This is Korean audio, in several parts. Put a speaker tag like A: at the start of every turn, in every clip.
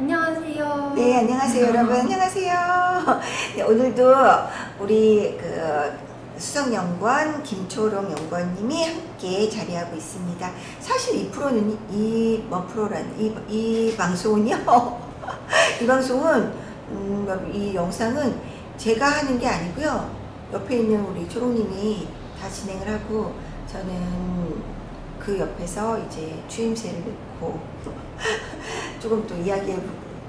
A: 안녕하세요.
B: 네, 안녕하세요, 여러분. 안녕하세요. 네, 오늘도 우리 수석연구원 김초롱 연구원님이 함께 자리하고 있습니다. 사실 이 프로는 이 방송은요. 이 방송은 이 영상은 제가 하는 게 아니고요. 옆에 있는 우리 초롱님이 다 진행을 하고 저는 그 옆에서 이제 추임새를 넣고 조금 또 이야기해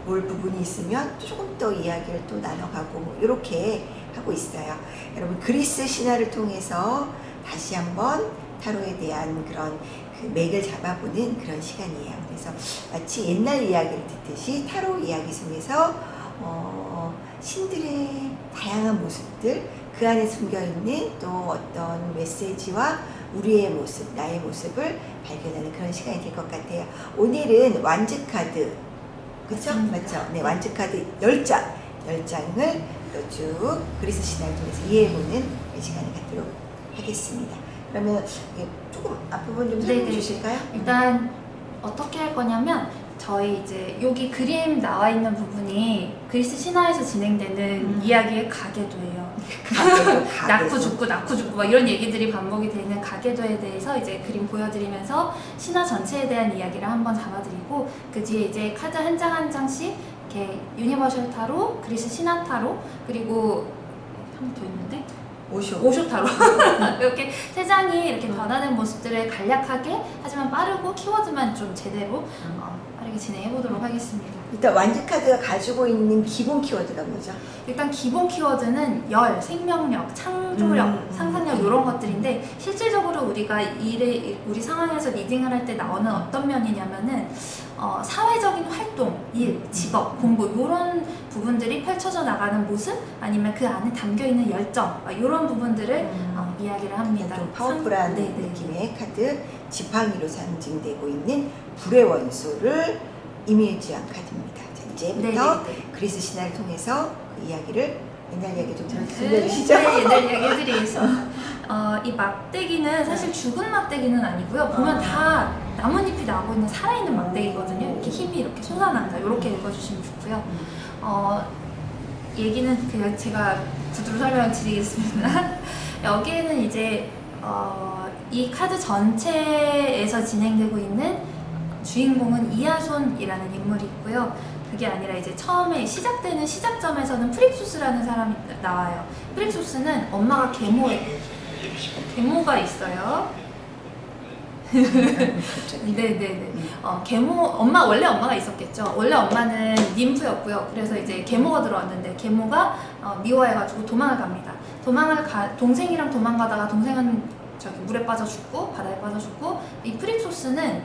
B: 볼 부분이 있으면 조금 더 이야기를 또 나눠가고 뭐 이렇게 하고 있어요. 여러분, 그리스 신화를 통해서 다시 한번 타로에 대한 그런 그 맥을 잡아보는 그런 시간이에요. 그래서 마치 옛날 이야기를 듣듯이 타로 이야기 속에서 신들의 다양한 모습들, 그 안에 숨겨있는 또 어떤 메시지와 우리의 모습, 나의 모습을 발견하는 그런 시간이 될 것 같아요. 오늘은 완즈 카드, 그쵸? 맞죠? 네, 완즈 카드 10장을 쭉 그리스 신화를 통해서 이해해보는 시간을 갖도록 하겠습니다. 그러면 조금 앞부분 좀 설명해 주실까요?
A: 일단 어떻게 할 거냐면 저희 이제 여기 그림 나와 있는 부분이 그리스 신화에서 진행되는 이야기의 가계도예요. 낳고 죽고 막 이런 얘기들이 반복이 되는 가계도에 대해서 이제 그림 보여드리면서 신화 전체에 대한 이야기를 한번 잡아드리고, 그 뒤에 이제 카드 한 장 한 장씩 이렇게 유니버셜 타로, 그리스 신화 타로, 그리고 한 번 더 있는데 오쇼 타로 이렇게 세 장이 이렇게 변화된 모습들을 간략하게 하지만 빠르고 키워드만 좀 제대로 빠르게 진행해 보도록 하겠습니다.
B: 일단 완즈 카드가 가지고 있는 기본 키워드가 뭐죠?
A: 일단 기본 키워드는 열, 생명력, 창조력, 상상력 이런 것들인데, 실질적으로 우리가 우리 상황에서 리딩을 할 때 나오는 어떤 면이냐면은 사회적인 활동, 일, 직업, 공부 이런 부분들이 펼쳐져 나가는 모습, 아니면 그 안에 담겨있는 열정 이런 부분들을 이야기를 합니다.
B: 좀 파워풀한 느낌의 카드, 지팡이로 상징되고 있는 불의 원소를 이미지한 카드입니다. 자, 이제부터 그리스 신화를 통해서 그 이야기를, 옛날 이야기 좀 들려주시죠.
A: 네, 옛날 이야기 해드리겠습니다. 이 막대기는 사실 죽은 막대기는 아니고요. 보면 다 나뭇잎이 나고 있는 살아있는 막대기거든요. 이렇게 힘이 이렇게 솟아난다. 이렇게 읽어주시면 좋고요. 얘기는 그냥 제가 두드러 설명을 드리겠습니다. 여기에는 이제 이 카드 전체에서 진행되고 있는 주인공은 이아손이라는 인물이 있고요. 그게 아니라 이제 처음에 시작되는 시작점에서는 프릭소스라는 사람이 나와요. 프릭소스는 엄마가 계모가 있어요. 네네네. 원래 엄마가 있었겠죠. 원래 엄마는 님프였고요. 그래서 이제 계모가 들어왔는데 계모가 미워해가지고 도망을 갑니다. 동생이랑 도망가다가 동생은 물에 빠져 죽고 바다에 빠져 죽고, 이 프릭소스는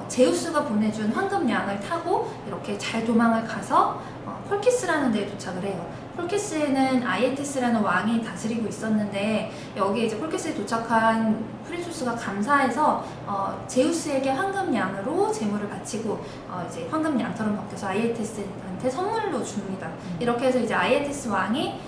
A: 제우스가 보내준 황금양을 타고 이렇게 잘 도망을 가서 폴키스라는 데에 도착을 해요. 폴키스에는 아이에테스라는 왕이 다스리고 있었는데, 여기에 이제 폴키스에 도착한 프릭소스가 감사해서 제우스에게 황금양으로 제물을 바치고 이제 황금양처럼 바뀌어서 아이에테스한테 선물로 줍니다. 이렇게 해서 이제 아이에테스 왕이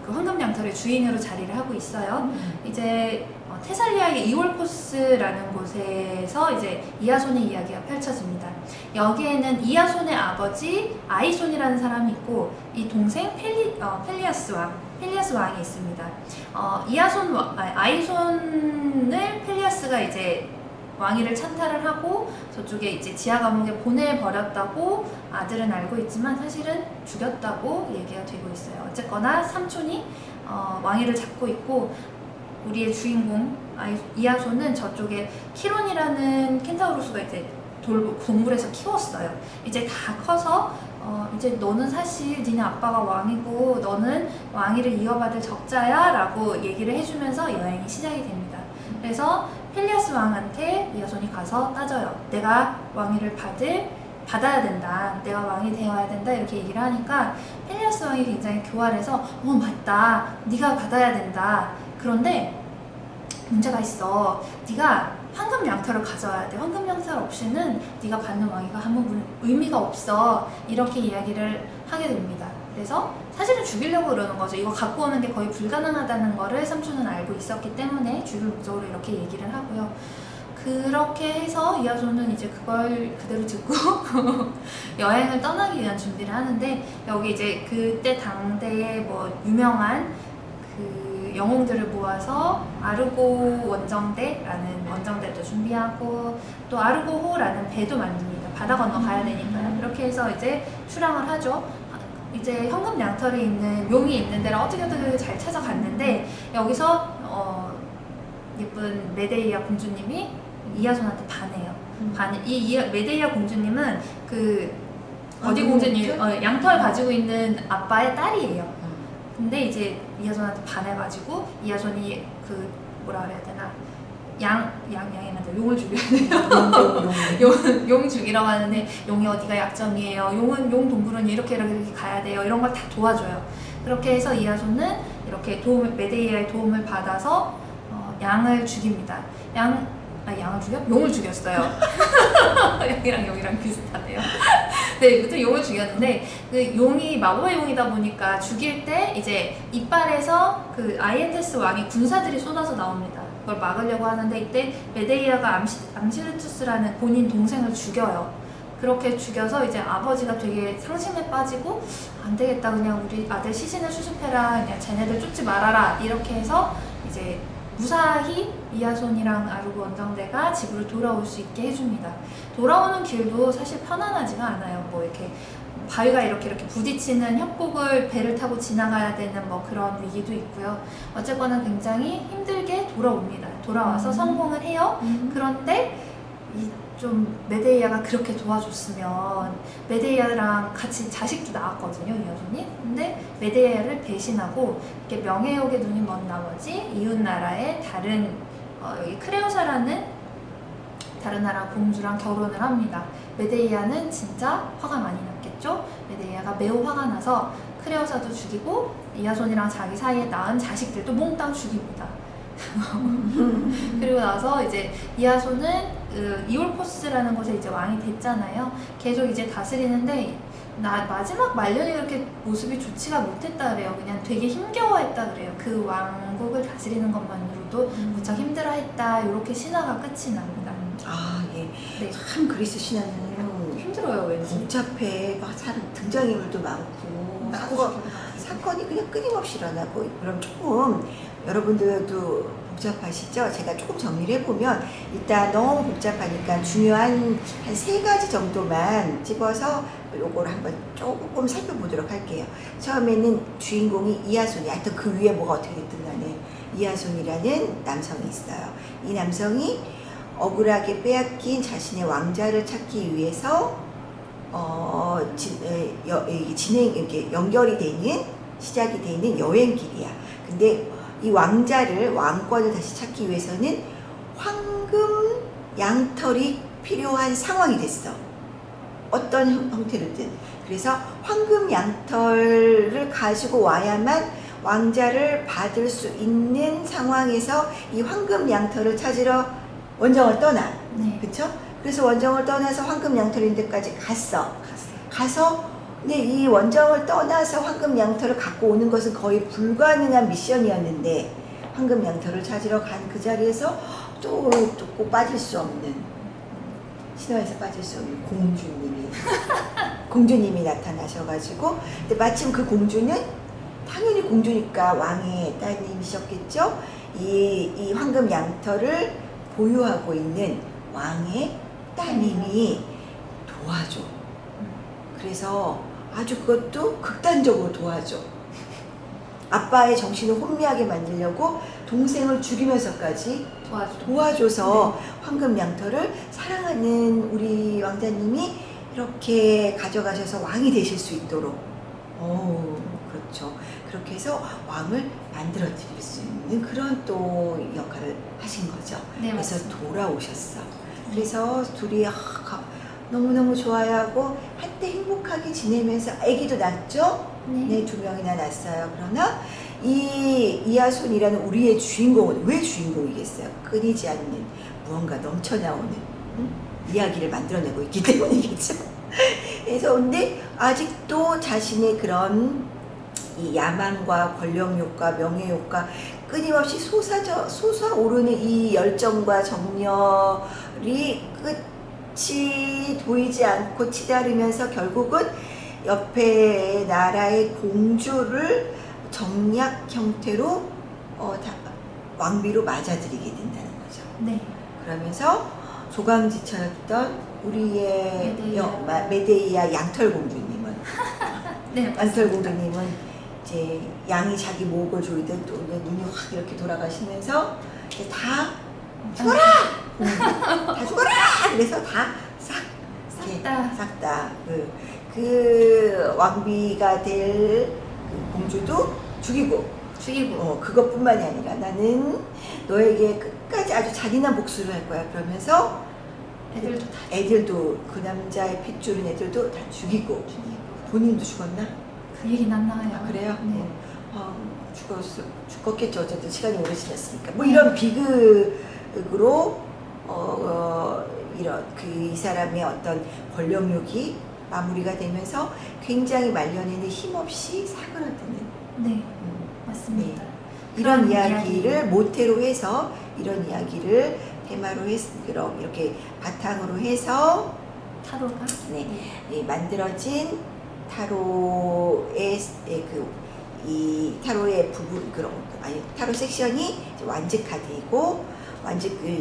A: 그 황금양털의 주인으로 자리를 하고 있어요. 이제 테살리아의 이올코스라는 곳에서 이제 이아손의 이야기가 펼쳐집니다. 여기에는 이아손의 아버지 아이손이라는 사람이 있고, 이 동생 펠리아스 왕이 있습니다. 아이손을 펠리아스가 이제 왕위를 찬탈을 하고 저쪽에 이제 지하 감옥에 보내버렸다고 아들은 알고 있지만 사실은 죽였다고 얘기가 되고 있어요. 어쨌거나 삼촌이 왕위를 잡고 있고, 우리의 주인공 이아손은 저쪽에 키론이라는 켄타우로스가 이제 동굴에서 키웠어요. 이제 다 커서 이제 너는 사실 니네 아빠가 왕이고 너는 왕위를 이어받을 적자야 라고 얘기를 해주면서 여행이 시작이 됩니다. 그래서 펠리아스 왕한테 이아손이 가서 따져요. 내가 왕위를 받아야 된다. 내가 왕이 되어야 된다. 이렇게 얘기를 하니까 펠리아스 왕이 굉장히 교활해서 맞다. 네가 받아야 된다. 그런데 문제가 있어. 네가 황금 양털을 가져와야 돼. 황금 양털 없이는 네가 받는 왕위가 아무 의미가 없어. 이렇게 이야기를 하게 됩니다. 그래서 사실은 죽이려고 그러는 거죠. 이거 갖고 오는 게 거의 불가능하다는 거를 삼촌은 알고 있었기 때문에 죽일 목적으로 이렇게 얘기를 하고요. 그렇게 해서 이하손은 이제 그걸 그대로 듣고 여행을 떠나기 위한 준비를 하는데, 여기 이제 그때 당대에 뭐 유명한 그 영웅들을 모아서 아르고 원정대라는 원정대도 준비하고, 또 아르고호라는 배도 만듭니다. 바다 건너 가야 되니까요. 그렇게 해서 이제 출항을 하죠. 이제 현금 양털이 있는 용이 있는 데를 어떻게든 잘 찾아갔는데, 여기서 예쁜 메데이아 공주님이 이하손한테 반해요. 이 메데이아 공주님은 그 어디 공주님, 양털 가지고 있는 아빠의 딸이에요. 근데 이제 이하손한테 반해가지고 이하손이 그 뭐라 그래야 되나, 양이란다, 용을 죽여야 돼요. 용 죽이라고 하는데, 용이 어디가 약점이에요, 용 동굴은 이렇게 가야 돼요, 이런 걸 다 도와줘요. 그렇게 해서 이하손은 이렇게 메데이아의 도움을 받아서 양을 죽입니다. 양을 죽여? 용을 죽였어요. 양이랑 용이랑 비슷하네요. 네, 아무튼 용을 죽였는데, 그 용이 마법의 용이다 보니까 죽일 때 이제 이빨에서 그 아이엔테스 왕의 군사들이 쏟아져 나옵니다. 그걸 막으려고 하는데, 이때 메데이아가 암시르투스라는 본인 동생을 죽여요. 그렇게 죽여서 이제 아버지가 되게 상심에 빠지고, 안 되겠다, 그냥 우리 아들 시신을 수습해라, 그냥 쟤네들 쫓지 말아라, 이렇게 해서 이제 무사히 이하손이랑 아르고 원정대가 집으로 돌아올 수 있게 해줍니다. 돌아오는 길도 사실 편안하지가 않아요. 뭐 이렇게 바위가 이렇게 부딪히는 협곡을 배를 타고 지나가야 되는 뭐 그런 위기도 있고요. 어쨌거나 굉장히 힘들게 돌아옵니다. 돌아와서 성공을 해요. 그런데 좀 메데이아가 그렇게 도와줬으면, 메데이아랑 같이 자식도 낳았거든요, 이하손이. 근데 메데이아를 배신하고 이렇게 명예욕에 눈이 먼 나머지 이웃 나라의 다른 여기 크레오사라는 다른 나라 공주랑 결혼을 합니다. 메데이아는 진짜 화가 많이 났겠죠. 메데이아가 매우 화가 나서 크레오사도 죽이고 이하손이랑 자기 사이에 낳은 자식들도 몽땅 죽입니다. 그리고 나서 이제 이하손은 이올포스라는 곳에 이제 왕이 됐잖아요. 계속 이제 다스리는데 마지막 말년이 그렇게 모습이 좋지가 못했다 그래요. 그냥 되게 힘겨워했다 그래요. 그 왕국을 다스리는 것만으로도 무척 힘들어했다. 이렇게 신화가 끝이 납니다.
B: 아, 예.
A: 네.
B: 참 그리스 신화는
A: 힘들어요, 왠지.
B: 복잡해. 막 등장인물도 많고 사건이 그냥 끊임없이 일어나고. 그럼 조금 여러분들도 복잡하시죠? 제가 조금 정리를 해보면, 일단 너무 복잡하니까 중요한 한 3가지 정도만 집어서 요걸 한번 조금 살펴보도록 할게요. 처음에는 주인공이 이하손이, 하여튼 그 위에 뭐가 어떻게 됐든 간에 이하손이라는 남성이 있어요. 이 남성이 억울하게 빼앗긴 자신의 왕자를 찾기 위해서 이렇게 연결이 되는, 시작이 되는 여행길이야. 근데 이 왕권을 다시 찾기 위해서는 황금 양털이 필요한 상황이 됐어. 어떤 형태로든. 그래서 황금 양털을 가지고 와야만 왕자를 받을 수 있는 상황에서 이 황금 양털을 찾으러 원정을 떠나.
A: 네.
B: 그쵸? 그래서 원정을 떠나서 황금 양털 있는 데까지 가서 근데 이 원정을 떠나서 황금 양털을 갖고 오는 것은 거의 불가능한 미션이었는데, 황금 양털을 찾으러 간 그 자리에서 또 꼭 빠질 수 없는, 신화에서 빠질 수 없는 공주님이 나타나셔가지고, 근데 마침 그 공주는 당연히 공주니까 왕의 따님이셨겠죠. 이 황금 양털을 보유하고 있는 왕의 따님이 도와줘. 그래서 아주 그것도 극단적으로 도와줘. 아빠의 정신을 혼미하게 만들려고 동생을 죽이면서까지 도와줘서 황금 양털을 사랑하는 우리 왕자님이 이렇게 가져가셔서 왕이 되실 수 있도록, 그렇죠. 그렇게 해서 왕을 만들어 드릴 수 있는 그런 또 역할을 하신 거죠.
A: 네,
B: 그래서
A: 맞습니다.
B: 돌아오셨어. 그래서 둘이 너무너무 좋아하고 한때 행복하게 지내면서 아기도 낳았죠? 네, 2명이나 낳았어요. 그러나 이 이하손이라는 우리의 주인공은 왜 주인공이겠어요? 끊이지 않는 무언가 넘쳐나오는 이야기를 만들어내고 있기 때문이겠죠. 그래서 근데 아직도 자신의 그런 이 야망과 권력욕과 명예욕과 끊임없이 솟아오르는 이 열정과 정열이 끝이 보이지 않고 치달으면서 결국은 옆에 나라의 공주를 정략 형태로 왕비로 맞아들이게 된다는 거죠.
A: 네.
B: 그러면서 조강지처였던 우리의
A: 메데이아.
B: 메데이아 양털공주님은
A: 네.
B: 양털공주님은 이제 양이 자기 목을 조이듯 또 눈이 확 이렇게 돌아가시면서 이제 다 죽어라! 다 죽어라! 그래서 싹 다 그 왕비가 될 그 공주도 죽이고 그것뿐만이 아니라 나는 너에게 끝까지 아주 잔인한 복수를 할 거야. 그러면서 애들도 그 남자의 핏줄인 애들도 다 죽이고 본인도 죽었나?
A: 그 얘기는 안 나와요.
B: 아, 그래요?
A: 네.
B: 죽었겠죠. 어쨌든 시간이 오래 지났으니까. 뭐 이런 비극으로 이런 이 사람의 어떤 권력욕이 마무리가 되면서 굉장히 말년에는 힘없이 사그라드는.
A: 네, 맞습니다.
B: 네. 이런 이야기를 모태로 해서 이런 이야기를 테마로 해서 이렇게 바탕으로 해서
A: 타로가
B: 만들어진 타로의 이 타로의 부분 타로 섹션이 완즈 카드이고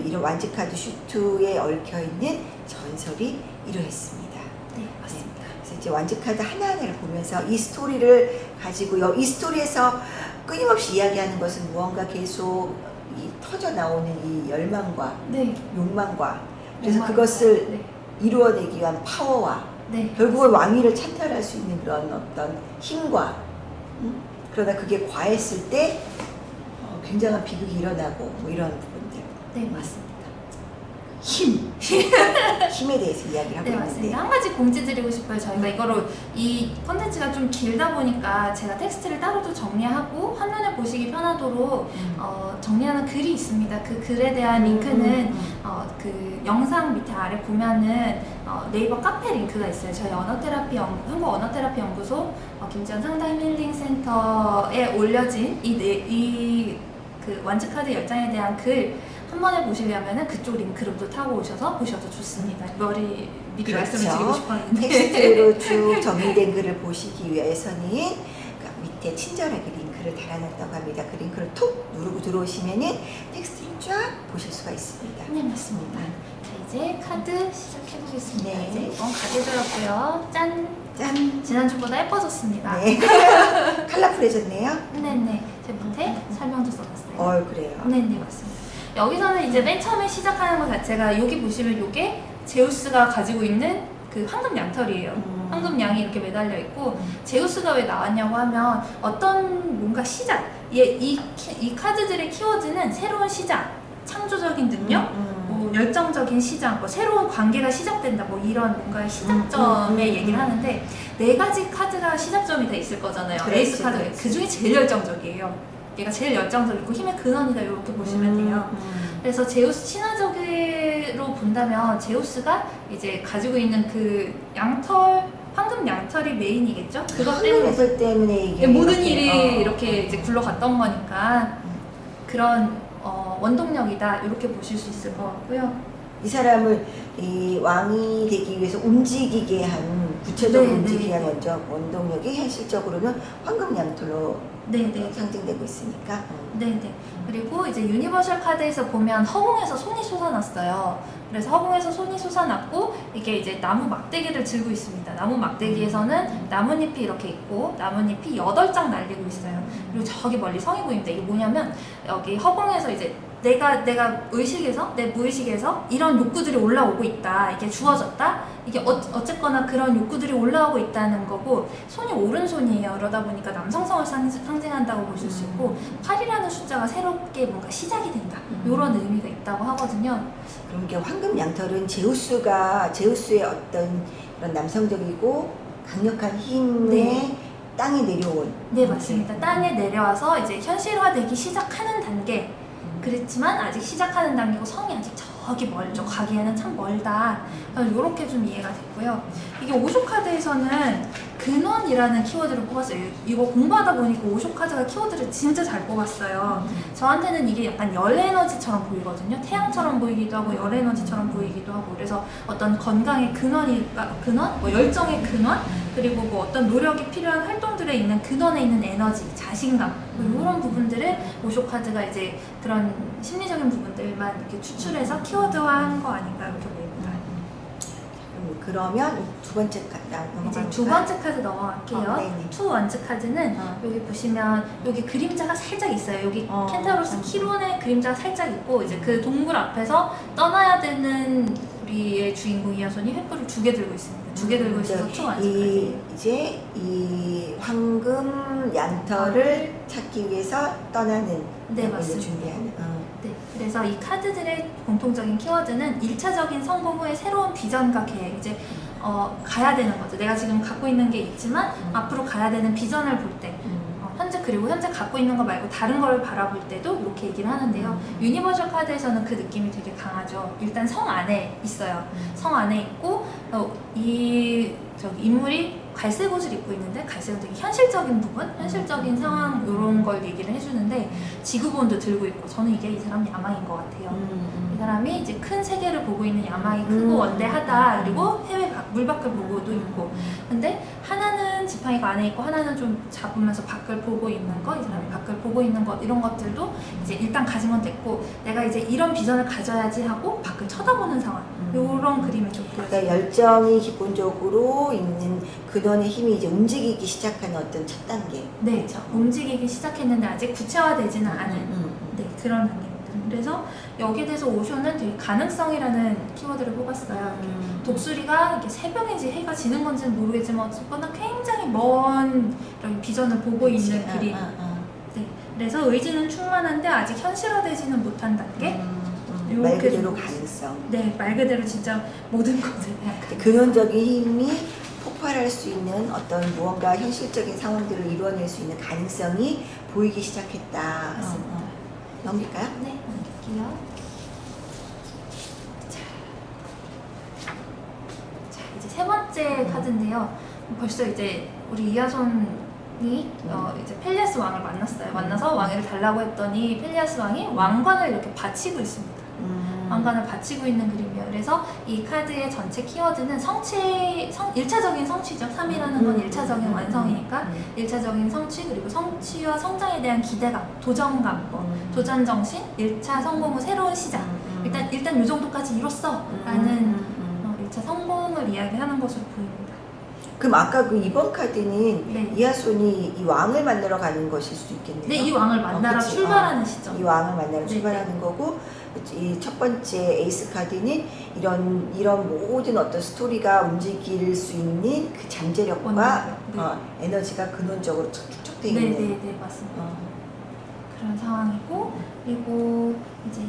B: 이런 완즈 카드 슈트에 얽혀 있는 전설이 이러했습니다.
A: 네, 맞습니다.
B: 그래서 이제 완즈 카드 하나하나를 보면서 이 스토리를 가지고 이 스토리에서 끊임없이 이야기하는 것은 무언가 계속 터져 나오는 이 열망과 욕망과 그래서 그것을 이루어내기 위한 파워와 결국은 왕위를 찬탈할 수 있는 그런 어떤 힘과 그러다 그게 과했을 때 굉장한 비극이 일어나고 뭐 이런 부분들.
A: 네, 맞습니다.
B: 힘에 대해서 이야기를 하고
A: 네,
B: 있는데
A: 맞습니다. 한 가지 공지 드리고 싶어요. 저희가 이거를 이 컨텐츠가 좀 길다 보니까 제가 텍스트를 따로도 정리하고 한눈에 보시기 편하도록 정리하는 글이 있습니다. 그 글에 대한 링크는 그 영상 밑에 아래 보면은 네이버 카페 링크가 있어요. 저희 한국 언어테라피 연구소 김지연 상담 힐링 센터에 올려진 그 완즈카드 열장에 대한 글 한 번에 보시려면은 그쪽 링크로도 타고 보셔도 좋습니다. 미리 말씀을 드리고 싶었는데
B: 텍스트로 쭉 정리된 글을 보시기 위해서는 밑에 친절하게 링크를 달아놨다고 합니다. 그 링크를 톡 누르고 들어오시면은 텍스트를 쫙 보실 수가 있습니다.
A: 네, 맞습니다. 자, 이제 카드 시작해보겠습니다.
B: 네.
A: 이제 이건 가게 들었고요. 짠!
B: 짠!
A: 지난주보다 예뻐졌습니다.
B: 네. 컬러풀해졌네요.
A: 네네. 제 밑에 설명도 써놨어요.
B: 그래요.
A: 네네, 맞습니다. 여기서는 이제 맨 처음에 시작하는 것 자체가 여기 보시면 이게 제우스가 가지고 있는 그 황금 양털이에요. 황금 양이 이렇게 매달려 있고 제우스가 왜 나왔냐고 하면 어떤 뭔가 시작, 이 카드들의 키워드는 새로운 시작, 창조적인 능력, 뭐 열정적인 시작, 뭐 새로운 관계가 시작된다, 뭐 이런 뭔가 시작점의 얘기를 하는데 4가지 카드가 시작점이 돼 있을 거잖아요. 에이스 카드가 그 중에 제일 열정적이에요. 얘가 제일 열정적이고 힘의 근원이다, 이렇게 보시면 돼요. 그래서 제우스 신화적으로 본다면 제우스가 이제 가지고 있는 그 황금 양털이 메인이겠죠? 그것
B: 때문에 이게
A: 모든 일이 이렇게 이제 굴러갔던 거니까 그런 원동력이다, 이렇게 보실 수 있을 것 같고요.
B: 이 사람을 이 왕이 되기 위해서 움직이게 한 구체적으로 움직이게 한 원동력이 현실적으로는 황금 양털로 상징되고 있으니까.
A: 네네. 그리고 이제 유니버셜 카드에서 보면 허공에서 손이 솟아났어요. 그래서 허공에서 손이 솟아났고 이게 이제 나무 막대기를 들고 있습니다. 나무 막대기에서는 나뭇잎이 이렇게 있고 나뭇잎이 8장 날리고 있어요. 그리고 저기 멀리 성이 보입니다. 이게 뭐냐면 여기 허공에서 이제 내가 의식에서, 내 무의식에서 이런 욕구들이 올라오고 있다, 이게 주어졌다, 이게 어쨌거나 그런 욕구들이 올라오고 있다는 거고, 손이 오른손이에요. 그러다 보니까 남성성을 상징한다고 보실 수 있고, 8이라는 숫자가 새롭게 뭔가 시작이 된다, 이런 의미가 있다고 하거든요.
B: 그럼 이게 황금 양털은 제우스의 어떤 그런 남성적이고 강력한 힘에 땅에 내려온.
A: 네, 맞습니다. 땅에 내려와서 이제 현실화되기 시작하는 단계. 그렇지만 아직 시작하는 단계고 성이 아직 저기 멀죠. 가기에는 참 멀다. 이렇게 좀 이해가 됐고요. 이게 오조 카드에서는 근원이라는 키워드를 뽑았어요. 이거 공부하다 보니까 오쇼 카드가 키워드를 진짜 잘 뽑았어요. 저한테는 이게 약간 열 에너지처럼 보이거든요. 태양처럼 보이기도 하고 열 에너지처럼 보이기도 하고, 그래서 어떤 건강의 근원, 뭐 열정의 근원, 그리고 뭐 어떤 노력이 필요한 활동들에 있는 근원에 있는 에너지, 자신감, 뭐 이런 부분들을 오쇼 카드가 이제 그런 심리적인 부분들만 이렇게 추출해서 키워드화한 거 아닌가 이렇게 보입니다.
B: 그러면 두 번째 카드
A: 이제 두 번째 카드 넘어갈게요.
B: 네네.
A: 투 원즈 카드는 여기 보시면 여기 그림자가 살짝 있어요. 여기 켄타로스 키론의 그림자가 살짝 있고, 이제 그 동굴 앞에서 떠나야 되는 우리의 주인공 이하손이 횃불을 2개 들고 있습니다. 2개 들고 있어서 투 원즈 카드.
B: 이제 이 황금 양털을 찾기 위해서 떠나는
A: 네, 맞습니다.
B: 준비하는.
A: 네, 그래서 이 카드들의 공통적인 키워드는 1차적인 성공 후에 새로운 비전과 계획, 이제 가야 되는 거죠. 내가 지금 갖고 있는 게 있지만 앞으로 가야 되는 비전을 볼 때, 그리고 현재 갖고 있는 거 말고 다른 걸 바라볼 때도 이렇게 얘기를 하는데요. 유니버셜 카드에서는 그 느낌이 되게 강하죠. 일단 성 안에 있어요. 성 안에 있고, 인물이 갈색 옷을 입고 있는데, 갈색은 되게 현실적인 부분, 현실적인 상황 이런 걸 얘기를 해주는데, 지구본도 들고 있고, 저는 이게 이 사람 야망인 것 같아요. 이 사람이 이제 큰 세계를 보고 있는 야망이 크고 원대하다. 그리고 해외 물 밖을 보고도 있고, 근데 하나는 지팡이가 안에 있고 하나는 좀 잡으면서 밖을 보고 있는 거, 이 사람이 밖을 보고 있는 것, 이런 것들도 이제 일단 가진 건 됐고, 내가 이제 이런 비전을 가져야지 하고 밖을 쳐다보는 상황, 이런 그림을 좀 보여줘요.
B: 그러니까 열정이 기본적으로 있는 근원의 힘이 이제 움직이기 시작하는 어떤 첫 단계.
A: 네, 그렇죠. 움직이기 시작했는데 아직 구체화되지는 않은 네, 그런 단계입니다. 그래서 여기에 대해서 오쇼는 되게 가능성이라는 키워드를 뽑았어요. 독수리가 이게 새벽인지 해가 지는 건지는 모르겠지만 어쨌거나 굉장히 먼 이런 비전을 보고 있는 그림. 네, 그래서 의지는 충만한데 아직 현실화되지는 못한 단계.
B: 말 그대로 가능성.
A: 네, 말 그대로 진짜 모든 것을
B: 근원적인 힘이 폭발할 수 있는 어떤 무언가 현실적인 상황들을 이루어낼 수 있는 가능성이 보이기 시작했다. 넘길까요?
A: 네, 넘길게요. 자, 이제 세 번째 카드인데요. 벌써 이제 우리 이하손이 이제 펠리아스 왕을 만났어요. 만나서 왕위를 달라고 했더니 펠리아스 왕이 왕관을 이렇게 바치고 있습니다. 왕관을 바치고 있는 그림이에요. 그래서 이 카드의 전체 키워드는 1차적인 성취죠. 3이라는 건 1차적인 완성이니까 1차적인 성취, 그리고 성취와 성장에 대한 기대감, 도전감, 도전정신, 1차 성공 후 새로운 시작. 일단 이 정도까지 이뤘어 라는 1차 성공을 이야기하는 것으로 보입니다.
B: 그럼 아까 그 2번 카드는
A: 네.
B: 이하손이 이 왕을 만나러 가는 것일 수도 있겠네요.
A: 네, 이 왕을 만나러 출발하는 시점.
B: 이 왕을 만나러
A: 네,
B: 출발하는 거고, 이 첫 번째 에이스 카드는 이런 모든 어떤 스토리가 움직일 수 있는 그 잠재력과 에너지가 근원적으로 축적되어 있는.
A: 네, 맞습니다. 그런 상황이고, 그리고 이제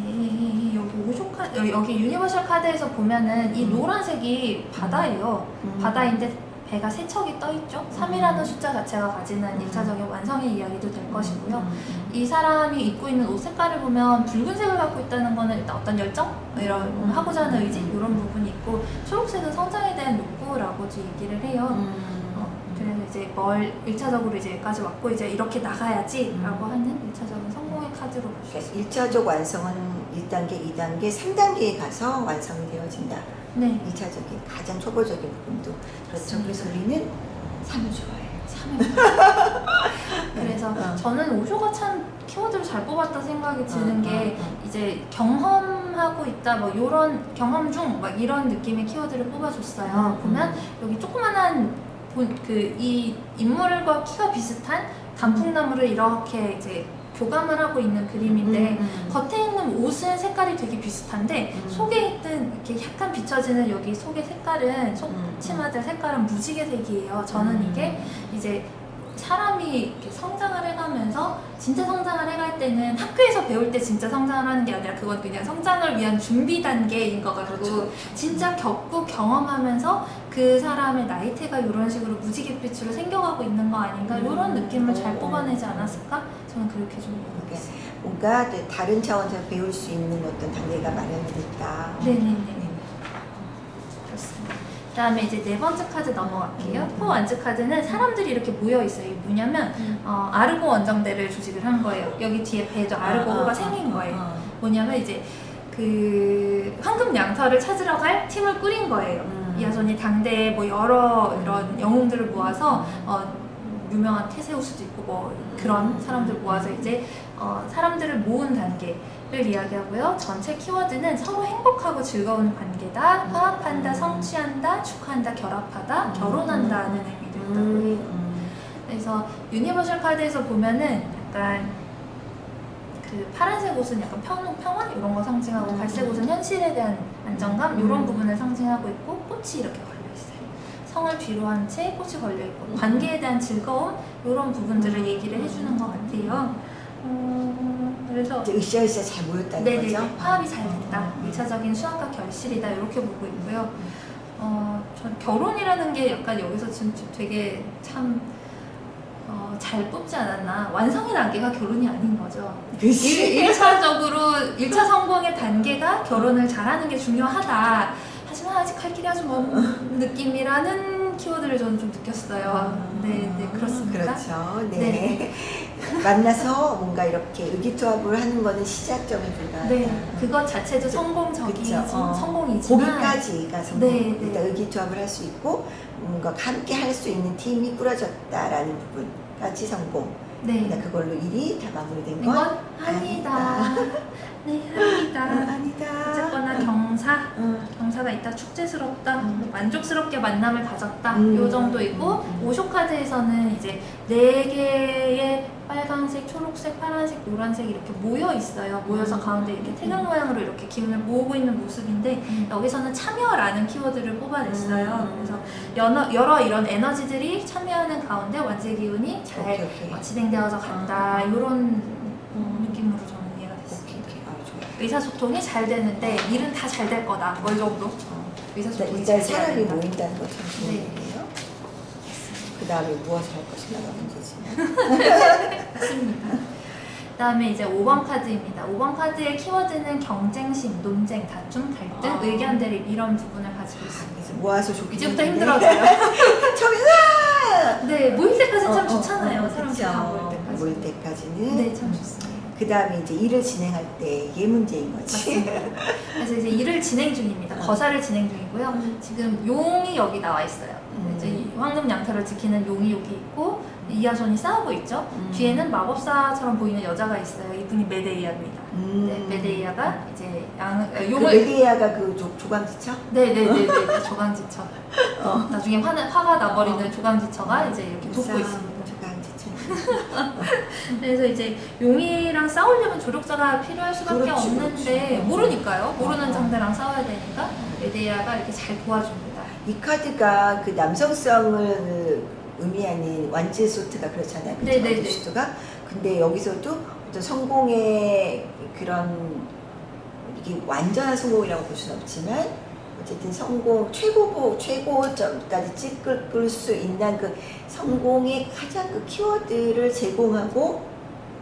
A: 여기 오쇼 카드, 여기 유니버셜 카드에서 보면은 이 노란색이 바다예요. 바다인데 배가 세 척이 떠있죠. 3이라는 숫자 자체가 가지는 1차적인 완성의 이야기도 될 것이고요. 이 사람이 입고 있는 옷 색깔을 보면 붉은색을 갖고 있다는 거는 일단 어떤 열정? 이런 하고자 하는 의지? 이런 부분이 있고, 초록색은 성장에 대한 욕구라고 얘기를 해요. 그래서 이제 1차적으로 이제 여기까지 왔고, 이제 이렇게 나가야지 라고 하는 1차적인 성공의 카드로 볼 수 있습니다.
B: 1차적 완성은 1단계, 2단계, 3단계에 가서 완성이 되어진다.
A: 네.
B: 2차적인 가장 초보적인 부분도 그렇죠. 그래서 우리는 3을 좋아해요.
A: 3을 그래서 저는 오쇼가 참 키워드를 잘 뽑았다 생각이 드는 게 이제 경험하고 있다, 뭐 이런 경험 중 막 이런 느낌의 키워드를 뽑아줬어요. 보면 여기 조그만한 이 인물과 키가 비슷한 단풍나무를 이렇게 이제 교감을 하고 있는 그림인데, 겉에 있는 옷은 색깔이 되게 비슷한데 속에 있는 이렇게 약간 비춰지는 여기 속의 색깔은, 속 치마들 색깔은 무지개색이에요. 저는 이게 이제 사람이 이렇게 성장을 해가면서, 진짜 성장을 해갈 때는 학교에서 배울 때 진짜 성장을 하는 게 아니라 그건 그냥 성장을 위한 준비 단계인 것 같고,
B: 그렇죠.
A: 진짜 겪고 경험하면서 그 사람의 나이테가 이런 식으로 무지갯빛으로 생겨가고 있는 거 아닌가, 이런 느낌을 잘 뽑아내지 않았을까? 저는 그렇게 좀
B: 그러니까 뭔가 다른 차원에서 배울 수 있는 어떤 단계가 마련이 됐다.
A: 네네네. 그렇습니다. 그다음에 이제 네 번째 카드 넘어갈게요. 포완즈 카드는 사람들이 이렇게 모여 있어요. 이게 뭐냐면 아르고 원정대를 조직을 한 거예요. 여기 뒤에 배도 아르고가 생긴 거예요. 뭐냐면 이제 그 황금 양서를 찾으러 갈 팀을 꾸린 거예요. 이하손이 당대에 뭐 여러 이런 영웅들을 모아서 유명한 테세우스도 있고 뭐 그런 사람들 모아서 이제 사람들을 모은 단계를 이야기하고요. 전체 키워드는 서로 행복하고 즐거운 관계다, 화합한다, 성취한다, 축하한다, 결합하다, 결혼한다는 의미도 있다고 해요. 그래서 유니버셜 카드에서 보면은 약간 그 파란색 옷은 약간 평화 이런 거 상징하고 갈색 옷은 현실에 대한 안정감 이런 부분을 상징하고 있고 꽃이 이렇게 걸려 있어요. 성을 뒤로 한 채 꽃이 걸려 있고 관계에 대한 즐거움 이런 부분들을 얘기를 해주는 것 같아요. 그래서
B: 으쌰으쌰 잘 모였다는
A: 네네,
B: 거죠?
A: 화합이 잘 됐다. 1차적인 수학과 결실이다 이렇게 보고 있고요. 전 결혼이라는 게 약간 여기서 지금 되게 참 잘 뽑지 않았나. 완성의 단계가 결혼이 아닌 거죠. 1차적으로 1차 성공의 단계가 결혼을 잘하는 게 중요하다. 하지만 아직 갈 길이 아주 먼 느낌이라는 키워드를 저는 좀 느꼈어요. 네, 그렇습니다.
B: 그렇죠. 네.
A: 네.
B: 만나서 뭔가 이렇게 의기투합을 하는 거는 시작점이 불가하다.
A: 네, 그것 자체도 성공적이지만
B: 거기까지가 성공.
A: 네.
B: 일단 의기투합을 할 수 있고 뭔가 함께 할 수 있는 팀이 꾸려졌다라는 부분까지 성공.
A: 네.
B: 그걸로 일이 다 마무리된 건
A: 아니다. 네, 합니다.
B: 아니다.
A: 어쨌거나 경사가 있다, 축제스럽다, 만족스럽게 만남을 가졌다, 요 정도이고 오쇼 카드에서는 이제 4개의 빨간색, 초록색, 파란색, 노란색 이렇게 모여 있어요. 모여서 가운데 이렇게 태극 모양으로 이렇게 기운을 모으고 있는 모습인데 여기서는 참여라는 키워드를 뽑아냈어요. 그래서 여러 이런 에너지들이 참여하는 가운데 완제 기운이 잘 진행되어서 간다. 이런 느낌으로 저는 이해가 됐습니다. 의사소통이 잘 되는데 일은 다 잘 될 거다. 뭐 이 정도. 의사소통이
B: 일단
A: 잘 돼야
B: 사람이
A: 된다.
B: 모인다는 것참 좋은
A: 네.
B: 얘기예요. 그 다음에 무엇을 할 것인가가 문제지만.
A: 맞습니다. 그 다음에 이제 5번 카드입니다. 5번 카드의 키워드는 경쟁심, 논쟁, 다툼, 갈등, 의견 대립 이런 부분을 가지고 있습니다.
B: 그래서 모아서 좋긴
A: 이제부터
B: 한데.
A: 힘들어져요.
B: 처음에
A: 네, 모일 때까지는 참 좋잖아요. 사람들
B: 그쵸.
A: 다 모일 때까지.
B: 모일 때까지는.
A: 네, 참 좋습니다.
B: 그 다음에 이제 일을 진행할 때 이게 문제인 거지.
A: 맞습니다. 그래서 이제 일을 진행 중입니다. 거사를 진행 중이고요. 지금 용이 여기 나와 있어요. 이제 이 황금 양털을 지키는 용이 여기 있고 이하손이 싸우고 있죠. 뒤에는 마법사처럼 보이는 여자가 있어요. 이분이 메데이아입니다. 네, 메데이아가 이제 용을
B: 메데이아가 그 조광지처?
A: 네네네네 조강지처. 나중에 화가 나버리는 조강지처가 이제 이렇게 돕고 있습니다. 그래서 이제 용이랑 싸우려면 조력자가 필요할 수밖에 없는데 모르니까요. 모르는 상대랑 싸워야 되니까 메데이아가 이렇게 잘 도와줍니다.
B: 이 카드가 그 남성성을 의미하는 완즈 소트가 그렇잖아요.
A: 네네네.
B: 수트가. 근데 여기서도 어떤 성공의 그런 이게 완전한 성공이라고 볼 수는 없지만 어쨌든 성공 최고점까지 찍을 수 있는 그 성공의 가장 그 키워드를 제공하고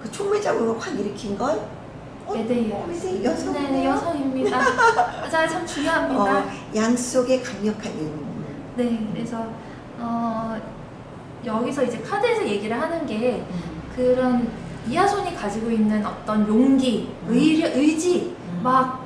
B: 그 촉매작용을 확 일으킨 건
A: 메데이아.
B: 여성.
A: 네, 여성입니다. 맞아요, 참 중요합니다.
B: 양 속에 강력한
A: 네, 그래서 여기서 이제 카드에서 얘기를 하는 게 그런 이하손이 가지고 있는 어떤 용기, 의지, 막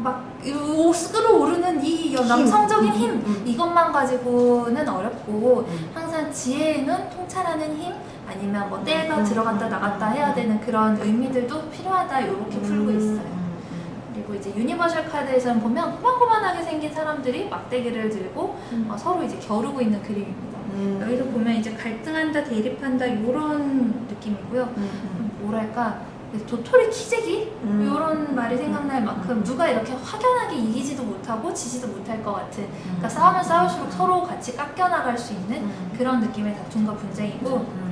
A: 끌어오르는 이 남성적인 힘 이것만 가지고는 어렵고 항상 지혜는 통찰하는 힘 아니면 뭐 때가 들어갔다 나갔다 해야 되는 그런 의미들도 필요하다 이렇게 풀고 있어요. 그리고 이제 유니버셜 카드에서는 보면 고만고만하게 생긴 사람들이 막대기를 들고 서로 이제 겨루고 있는 그림입니다. 여기서 보면 이제 갈등한다, 대립한다 이런 느낌이고요. 뭐랄까 도토리 키재기 이런 말이 생각날 만큼 누가 이렇게 확연하게 이기지도 못하고 지지도 못할 것 같은 그러니까 싸우면 싸울수록 서로 같이 깎여나갈 수 있는 그런 느낌의 다툼과 분쟁이고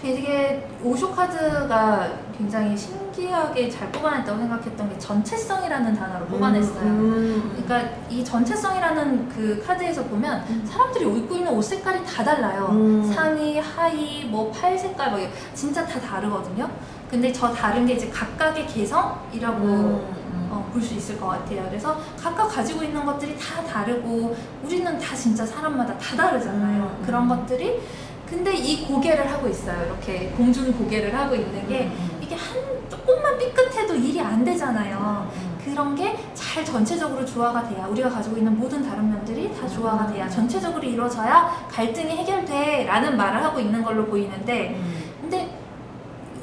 A: 되게 오쇼 카드가 굉장히 신기하게 잘 뽑아냈다고 생각했던 게 전체성이라는 단어를 뽑아냈어요. 그러니까 이 전체성이라는 그 카드에서 보면 사람들이 입고 있는 옷 색깔이 다 달라요. 상의, 하의, 뭐 팔 색깔 뭐 진짜 다 다르거든요. 근데 저 다른 게 이제 각각의 개성이라고 볼 수 있을 것 같아요. 그래서 각각 가지고 있는 것들이 다 다르고 우리는 다 진짜 사람마다 다 다르잖아요. 그런 것들이 근데 이 고개를 하고 있어요. 이렇게 공중 고개를 하고 있는 게 이게 한 조금만 삐끗해도 일이 안 되잖아요. 그런 게 잘 전체적으로 조화가 돼야 우리가 가지고 있는 모든 다른 면들이 다 조화가 돼야 전체적으로 이루어져야 갈등이 해결돼 라는 말을 하고 있는 걸로 보이는데 근데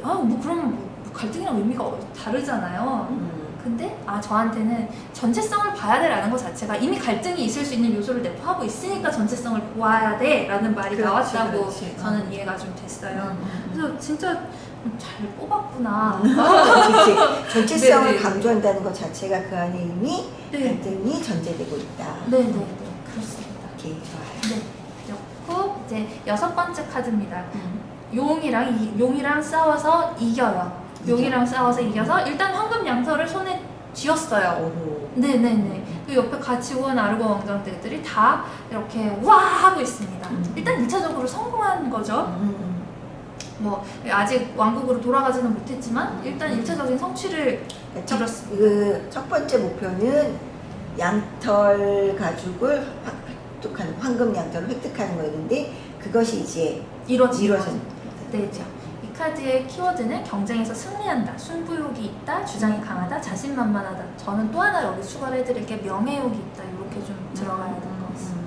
A: 뭐 그럼 뭐 갈등이랑 의미가 다르잖아요. 근데 저한테는 전체성을 봐야 돼 라는 것 자체가 이미 갈등이 있을 수 있는 요소를 내포하고 있으니까 전체성을 보아야 돼 라는 말이 나왔다고
B: 그렇지.
A: 저는 이해가 좀 됐어요. 그래서 진짜 잘 뽑았구나.
B: 그렇지. 전체성을
A: 네네.
B: 강조한다는 것 자체가 그 안에 이미
A: 네.
B: 갈등이 전제되고 있다.
A: 네네네, 그렇습니다.
B: 오케이, 좋아요.
A: 네, 그렇고 이제 6번째 카드입니다. 용이랑 싸워서 이겨요. 용이랑 싸워서 이겨서 일단 황금 양털을 손에 쥐었어요.
B: 오호.
A: 네네네. 그 옆에 같이 온 아르고 왕정대들이 다 이렇게 와 하고 있습니다. 일단 1차적으로 성공한 거죠. 뭐 아직 왕국으로 돌아가지는 못했지만 일단 1차적인 성취를 이뤘습니다.
B: 그 첫 번째 목표는 양털 가죽을 획득하는, 황금 양털을 획득하는 거였는데 그것이 이제 이루어진
A: 네, 이 카드의 키워드는 경쟁에서 승리한다, 승부욕이 있다, 주장이 강하다, 자신만만하다. 저는 또 하나 여기 추가를 해드릴 게 명예욕이 있다. 이렇게 좀 들어가야 될 것 같습니다.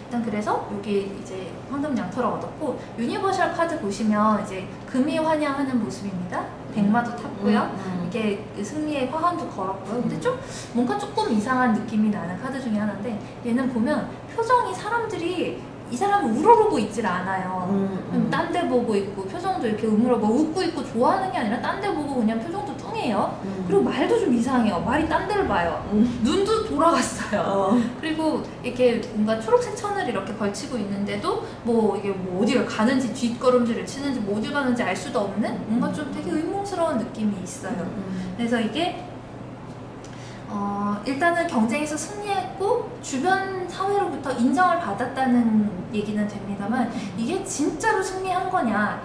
A: 일단 그래서 여기 이제 황금 양털을 얻었고 유니버셜 카드 보시면 이제 금이 환영하는 모습입니다. 백마도 탔고요. 이게 승리의 화환도 걸었고요. 근데 좀 뭔가 조금 이상한 느낌이 나는 카드 중에 하나인데 얘는 보면 표정이 사람들이 이 사람은 우러르고 있질 않아요. 딴 데 보고 있고 표정도 이렇게 우물어고 웃고 있고 좋아하는 게 아니라 딴 데 보고 그냥 표정도 뚱해요. 그리고 말도 좀 이상해요. 말이 딴 데를 봐요. 눈도 돌아갔어요. 그리고 이렇게 뭔가 초록색 천을 이렇게 걸치고 있는데도 뭐 이게 뭐 어디를 가는지 뒷걸음질을 치는지 뭐 어디 가는지 알 수도 없는 뭔가 좀 되게 의문스러운 느낌이 있어요. 그래서 이게 일단은 경쟁에서 승리했고 주변 사회로부터 인정을 받았다는 얘기는 됩니다만 이게 진짜로 승리한 거냐는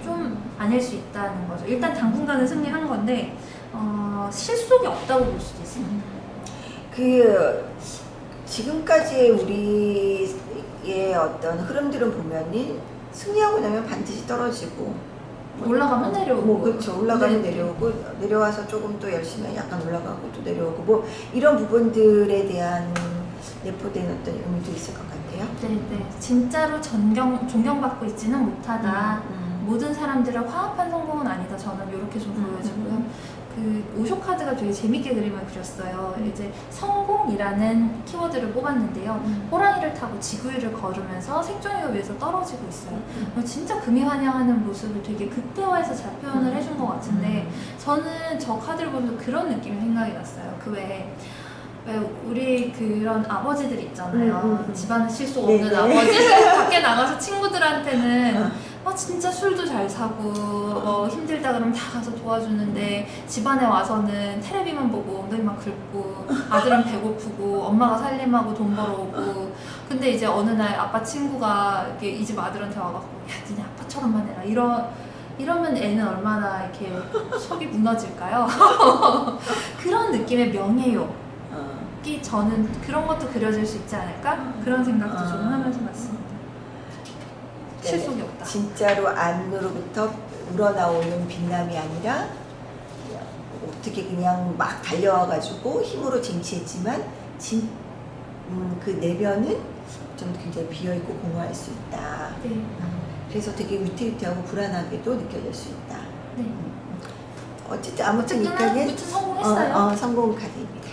A: 좀 아닐 수 있다는 거죠. 일단 당분간은 승리한 건데 실속이 없다고 볼 수도 있습니다.
B: 그 지금까지의 우리의 어떤 흐름들은 보면은 승리하고 나면 반드시 떨어지고
A: 올라가면 내려오고
B: 뭐 그렇죠. 올라가면
A: 네.
B: 내려오고 내려와서 조금 또 열심히 약간 올라가고 또 내려오고 뭐 이런 부분들에 대한 내포된 어떤 의미도 있을 것 같아요.
A: 네네. 진짜로 존경받고 있지는 못하다. 모든 사람들을 화합한 성공은 아니다. 저는 이렇게 좀 보여지고요. 그 오쇼 카드가 되게 재밌게 그림을 그렸어요. 이제 성공이라는 키워드를 뽑았는데요. 호랑이를 타고 지구위를 걸으면서 생존을 위해서 떨어지고 있어요. 진짜 금이 환영하는 모습을 되게 극대화해서 잘 표현을 해준 것 같은데 저는 저 카드를 보면서 그런 느낌이 생각이 났어요. 그 외에 왜 우리 그런 아버지들 있잖아요. 집안에 실속 없는 아버지들 밖에 나가서 친구들한테는 진짜 술도 잘 사고 힘들다 그러면 다 가서 도와주는데 집안에 와서는 텔레비만 보고 엉덩이만 긁고 아들은 배고프고 엄마가 살림하고 돈 벌어오고 근데 이제 어느 날 아빠 친구가 이 집 아들한테 와갖고 야 니네 아빠처럼만 해라 이러면 애는 얼마나 이렇게 속이 무너질까요? 그런 느낌의 명예욕 저는 그런 것도 그려질 수 있지 않을까? 그런 생각도 좀 하면서 봤습니다. 실속이 없다.
B: 진짜로 안으로부터 우러나오는 빛남이 아니라 어떻게 그냥 막 달려와가지고 힘으로 쟁취했지만 그 내면은 좀 굉장히 비어있고 공허할 수 있다.
A: 네.
B: 그래서 되게 위태위태하고 불안하게도 느껴질 수 있다.
A: 네.
B: 어쨌든 아무튼 이 카드는
A: 무튼 성공했어요.
B: 성공 카드입니다.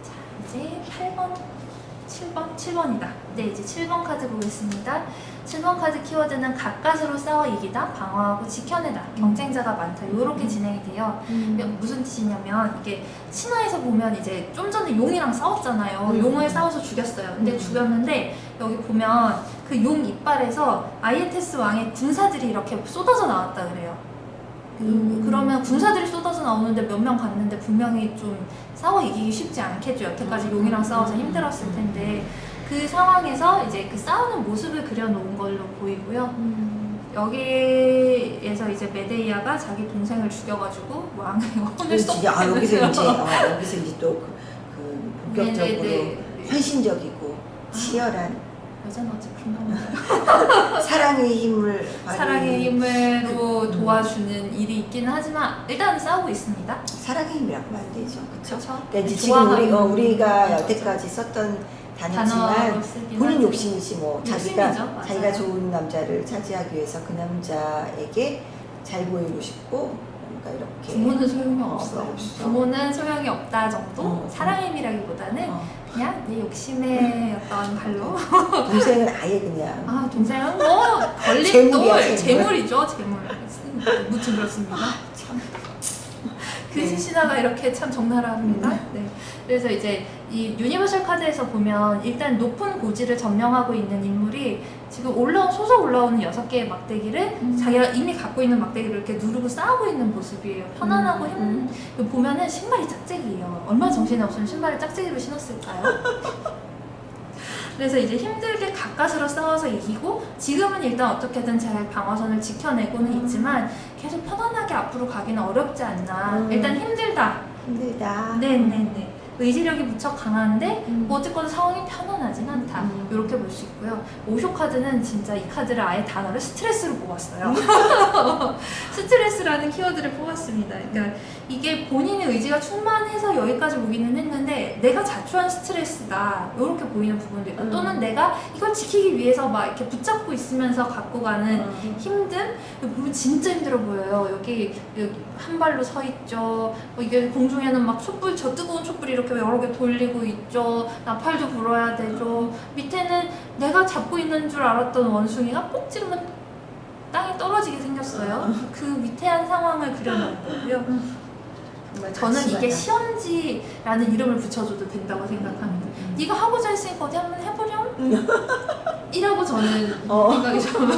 A: 자, 이제 8번, 7번이다. 네, 이제 7번 카드 보겠습니다. 7번 카드 키워드는 가까스로 싸워 이기다, 방어하고 지켜내다, 경쟁자가 많다. 이렇게 진행이 돼요. 무슨 뜻이냐면 이게 신화에서 보면 이제 좀 전에 용이랑 싸웠잖아요. 용을 싸워서 죽였어요. 근데 죽였는데 여기 보면 그 용 이빨에서 아이에테스 왕의 군사들이 이렇게 쏟아져 나왔다 그래요. 그러면 군사들이 쏟아져 나오는데 몇 명 갔는데 분명히 좀 싸워 이기기 쉽지 않겠죠. 여태까지 용이랑 싸워서 힘들었을 텐데 그 상황에서 이제 그 싸우는 모습을 그려놓은 걸로 보이고요. 여기에서 이제 메데이아가 자기 동생을 죽여가지고 왕의 혼을 쏙
B: 여기서 이제 또 본격적으로
A: 네네네.
B: 헌신적이고 치열한
A: 여자는 어째 그런가
B: 사랑의 힘을
A: 사랑의 힘으로 도와주는 일이 있기는 하지만 일단 싸우고 있습니다.
B: 사랑의 힘이라고 하면 안 되죠, 그렇죠?
A: 그렇죠.
B: 이제 지금 우리가 여태까지 썼던 단어지만
A: 단어로 쓰긴
B: 본인
A: 하죠.
B: 욕심이지 뭐
A: 욕심이죠. 맞아요.
B: 자기가 좋은 남자를 차지하기 위해서 그 남자에게 잘 보이고 싶고 뭔가 이렇게
A: 부모는 소용이 없어요.
B: 없어.
A: 부모는 소용이 없다 정도? 사랑의 힘이라기보다는 그냥 내 욕심의 어떤 발로
B: 동생은 아예 그냥
A: 아 동생은 뭐
B: 재물이야,
A: 걸린
B: 재물.
A: 재물이죠. 재물. 무튼 그렇습니다. 참. 그 신화가 이렇게 참 적나라합니다. 네. 그래서 이제 이 유니버셜 카드에서 보면 일단 높은 고지를 점령하고 있는 인물이 지금 솟아 올라오는 6개의 막대기를 자기가 이미 갖고 있는 막대기를 이렇게 누르고 싸우고 있는 모습이에요. 편안하고 보면은 신발이 짝짝이에요. 얼마나 정신이 없으면 신발을 짝짝이로 신었을까요? 그래서 이제 힘들게 가까스로 싸워서 이기고 지금은 일단 어떻게든 잘 방어선을 지켜내고는 있지만 계속 편안하게 앞으로 가기는 어렵지 않나. 일단 힘들다. 네네네. 의지력이 무척 강한데 뭐 어쨌거나 상황이 편안하진 않다. 이렇게 볼 수 있고요. 오쇼 카드는 진짜 이 카드를 아예 단어를 스트레스로 뽑았어요. 스트레스라는 키워드를 뽑았습니다. 그러니까 이게 본인의 의지가 충만해서 여기까지 오기는 했는데 내가 자초한 스트레스다. 이렇게 보이는 부분도 있고 또는 내가 이걸 지키기 위해서 막 이렇게 붙잡고 있으면서 갖고 가는 힘듦? 보면 진짜 힘들어 보여요. 여기 한 발로 서 있죠. 이게 공중에는 막 촛불, 저 뜨거운 촛불이 이렇게 여러 개 돌리고 있죠. 나팔도 불어야 되죠. 밑에는 내가 잡고 있는 줄 알았던 원숭이가 꼭 찌르면 땅에 떨어지게 생겼어요. 그 위태한 상황을 그려놓은 거고요. 저는 이게 시험지라는 이름을 붙여줘도 된다고 생각합니다. 네가 하고자 했으니까 어디 한번 해보렴? 이라고 저는 생각이 좀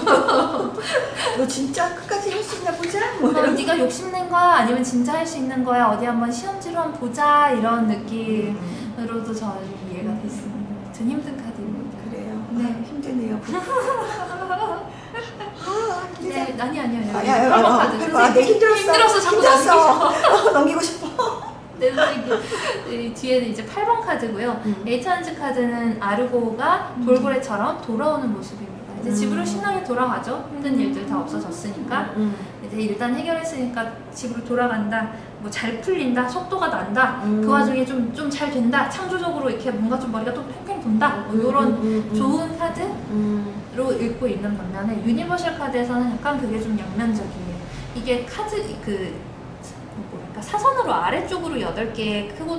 B: 너 진짜 끝까지 할 수 있나 보자?
A: 네가 욕심낸 거야? 아니면 진짜 할 수 있는 거야? 어디 한번 시험지로 한번 보자? 이런 느낌으로도 저는 이해가 됐습니다. 전 힘든 카드입니다.
B: 그래요?
A: 네.
B: 힘드네요.
A: 네, 아니요.
B: 네,
A: 힘들어서 자꾸
B: 넘기고 싶어.
A: 네, 선생님. 뒤에는 이제 8번 카드고요. 에이트한즈 카드는 아르고가 돌고래처럼 돌아오는 모습입니다. 이제 집으로 신나게 돌아가죠. 힘든 일들 다 없어졌으니까. 이제 일단 해결했으니까 집으로 돌아간다. 뭐 잘 풀린다. 속도가 난다. 그 와중에 좀 잘 된다. 창조적으로 이렇게 뭔가 좀 머리가 또 팽팽 돈다. 뭐 이런 좋은 카드로 읽고 있는 반면에 유니버셜 카드에서는 약간 그게 좀 양면적이에요. 이게 카드 사선으로 아래쪽으로 8개의 크고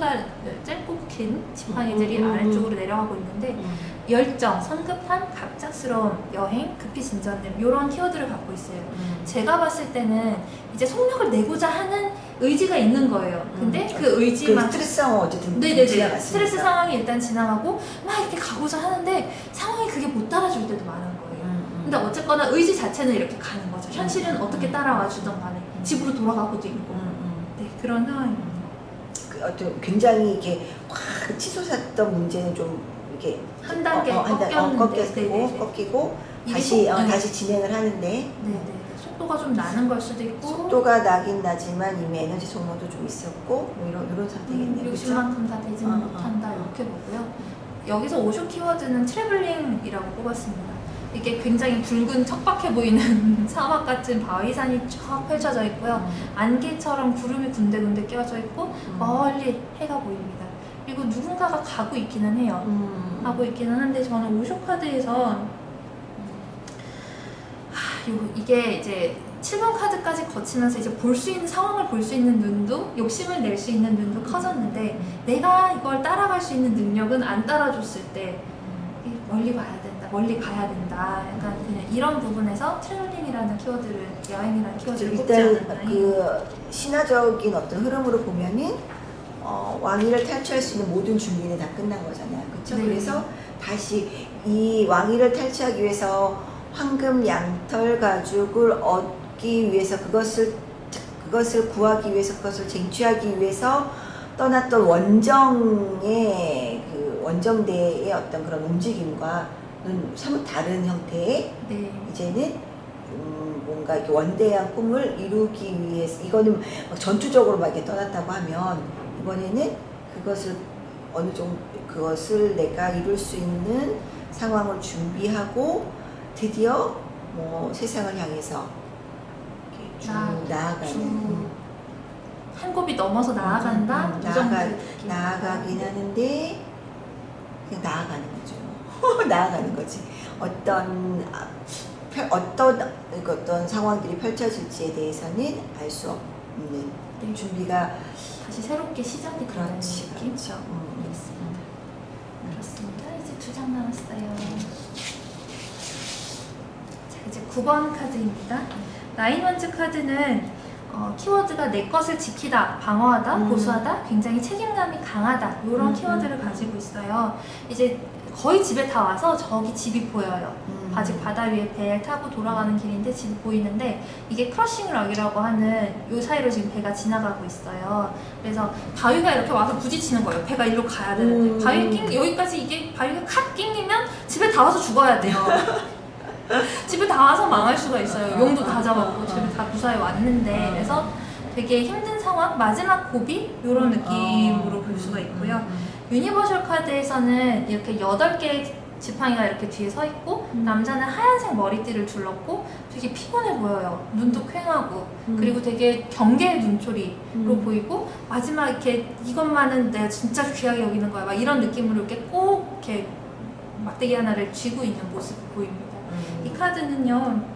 A: 짧고 긴 지팡이들이 아래쪽으로 내려가고 있는데 열정, 성급한, 갑작스러운 여행, 급히 진전됨 이런 키워드를 갖고 있어요. 제가 봤을 때는 이제 속력을 내고자 하는 의지가 있는 거예요. 근데 그 의지만
B: 스트레스 상황 어쨌든
A: 지나갔으니까 스트레스 상황이 일단 지나가고 막 이렇게 가고자 하는데 상황이 그게 못 따라줄 때도 많은 거예요. 근데 어쨌거나 의지 자체는 이렇게 가는 거죠. 현실은 어떻게 따라와 주던 간에 집으로 돌아가고도 있고 네, 그런 상황입니다.
B: 굉장히 이렇게 확 치솟았던 문제는 좀 이렇게
A: 한 단계
B: 꺾이고 다시 진행을 하는데
A: 네네. 속도가 좀 나는 걸 수도 있고
B: 속도가 나긴 나지만 이미 에너지 소모도 좀 있었고 뭐 이런 상태겠네요.
A: 욕심만큼 다 되지는 못한다 이렇게 보고요. 여기서 오쇼 키워드는 트래블링이라고 뽑았습니다. 이게 굉장히 붉은 척박해 보이는 사막 같은 바위산이 쫙 펼쳐져 있고요. 안개처럼 구름이 군데군데 끼워져 있고 멀리 해가 보입니다. 그리고 누군가가 가고 있기는 해요. 가고 있기는 한데 저는 오쇼 카드에서 이게 이제 7번 카드까지 거치면서 이제 볼 수 있는 상황을 볼 수 있는 눈도 욕심을 낼 수 있는 눈도 커졌는데 내가 이걸 따라갈 수 있는 능력은 안 따라줬을 때 멀리 봐야 된다, 멀리 가야 된다. 약간 그냥 이런 부분에서 트래블링이라는 키워드를 여행이라는 키워드를 뽑지
B: 일단
A: 않았나.
B: 그 신화적인 어떤 흐름으로 보면은 왕위를 탈취할 수 있는 모든 준비는 다 끝난 거잖아요. 그렇죠?
A: 네.
B: 그래서 다시 이 왕위를 탈취하기 위해서 황금 양털 가죽을 얻기 위해서 그것을 구하기 위해서 그것을 쟁취하기 위해서 떠났던 원정의 그 원정대의 어떤 그런 움직임과는 사뭇 다른 형태의
A: 네.
B: 이제는 뭔가 이렇게 원대한 꿈을 이루기 위해서 이거는 막 전투적으로 막 이렇게 떠났다고 하면 이번에는 그것을 어느 정도 그것을 내가 이룰 수 있는 상황을 준비하고 드디어 뭐 세상을 향해서 이렇게 쭉 나아가는
A: 한 곱이 넘어서 나아간다? 이 정도 느낌.
B: 나아가긴 하는데 그냥 나아가는 거죠. 나아가는 거지. 어떤 상황들이 펼쳐질지에 대해서는 알 수 없는
A: 네.
B: 준비가
A: 다시 새롭게 시작이 되는
B: 그렇지,
A: 느낌?
B: 그렇죠.
A: 그렇습니다. 그렇습니다. 이제 2장 남았어요. 자, 이제 9번 카드입니다. 나인원즈 카드는 키워드가 내 것을 지키다, 방어하다, 보수하다, 굉장히 책임감이 강하다 이런 키워드를 가지고 있어요. 이제 거의 집에 다 와서 저기 집이 보여요. 아직 바다 위에 배를 타고 돌아가는 길인데 집이 보이는데 이게 크러싱 럭이라고 하는 요 사이로 지금 배가 지나가고 있어요. 그래서 바위가 이렇게 와서 부딪히는 거예요. 배가 일로 가야 되는데 바위 여기까지 이게 바위가 칵 낑기면 집에 다 와서 죽어야 돼요. 집에 다 와서 망할 수가 있어요. 용도 다 잡았고 집에 다 무사히 왔는데 그래서 되게 힘든 상황, 마지막 고비 이런 느낌으로 볼 수가 있고요. 유니버셜 카드에서는 이렇게 8개의 지팡이가 이렇게 뒤에 서 있고 남자는 하얀색 머리띠를 둘렀고 되게 피곤해 보여요. 눈도 퀭하고 그리고 되게 경계의 눈초리로 보이고 마지막 이렇게 이것만은 내가 진짜 귀하게 여기는 거야 막 이런 느낌으로 이렇게 꼭 이렇게 막대기 하나를 쥐고 있는 모습이 보입니다. 이 카드는요